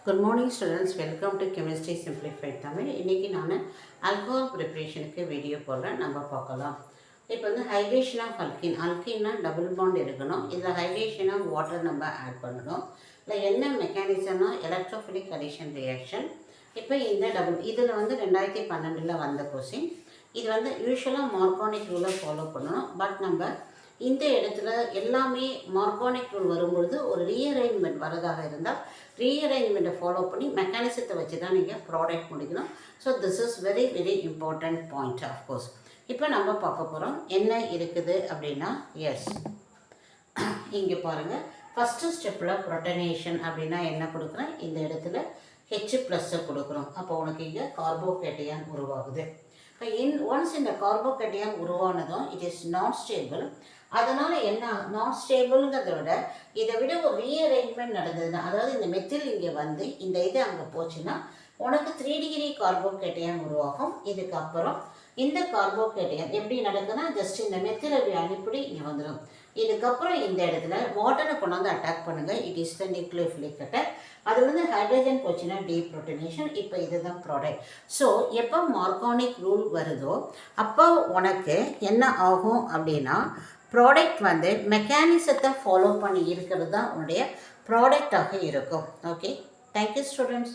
Good morning students, welcome to Chemistry Simplified Tamil. இன்னைக்கு நான் alcohol preparationக்கு video போடுறேன். நம்ம பார்க்கலாம். இப்போ வந்து hydration of alkene. alkeneனா டபுள் பாண்ட் இருக்கணும். இதில் hydration of water நம்ம ஆட் பண்ணணும். இல்லை என்ன மெக்கானிசம்னா எலக்ட்ரோஃபிலிக் அடிஷன் ரியாக்ஷன். இப்போ இந்த இதில் வந்து 2012 வந்த கொஸ்டின். இது வந்து யூஸ்வலாக மார்கானிக் ரூலை ஃபாலோ பண்ணணும். பட் நம்ம இந்த இடத்துல எல்லாமே மார்கானிக் ரூல் வரும்பொழுது ஒரு ரீஅரேஞ்ச்மெண்ட் வரதாக இருந்தால் ரீஅரேஞ்ச்மெண்ட்டை ஃபாலோ பண்ணி மெக்கானிசத்தை வச்சு தான் நீங்கள் ப்ராடக்ட் முடிக்கணும். So this is very very important point of course. இப்போ நம்ம பார்க்க போகிறோம் என்ன இருக்குது அப்படின்னா எஸ் இங்கே பாருங்கள் ஃபஸ்ட்டு ஸ்டெப்பில் ப்ரோட்டனேஷன் அப்படின்னா என்ன கொடுக்குறேன், இந்த இடத்துல H+ஐ கொடுக்குறோம். அப்போ உனக்கு இங்கே கார்போகேட்டையான் உருவாகுது. இப்போ ஒன்ஸ் இந்த கார்போகேட்டையான் உருவானதும் இட் இஸ் நாட் ஸ்டேபிள். அதனால் என்ன நாட் ஸ்டேபிள்ங்கிறத விட இதை விட ஒரு ரீஅரேஞ்ச்மெண்ட் நடந்ததுன்னா, அதாவது இந்த மெத்தில் இங்கே வந்து இந்த இது அங்கே போச்சுன்னா உனக்கு 3 டிகிரி கார்போகேட்டையான் உருவாகும். இதுக்கப்புறம் இந்த கார்போகேட்டையான் எப்படி நடக்குதுன்னா ஜஸ்ட் இந்த மெத்தில் அனுப்பி இங்கே வந்துடும். இதுக்கப்புறம் இந்த இடத்துல வாட்டரை கொண்டாந்து அட்டாக் பண்ணுங்கள். It is the nucleophilic attack. அது வந்து ஹைட்ரஜன் போச்சுன்னா டீப்ரோட்டனேஷன். இப்போ இதுதான் ப்ராடக்ட். ஸோ எப்போ மார்கானிக் ரூல் வருதோ அப்போ உனக்கு என்ன ஆகும் அப்படின்னா ப்ராடக்ட் வந்து மெக்கானிசத்தை ஃபாலோ பண்ணி இருக்கிறது தான் உன்னுடைய ப்ராடக்டாக இருக்கும். Okay, thank you students.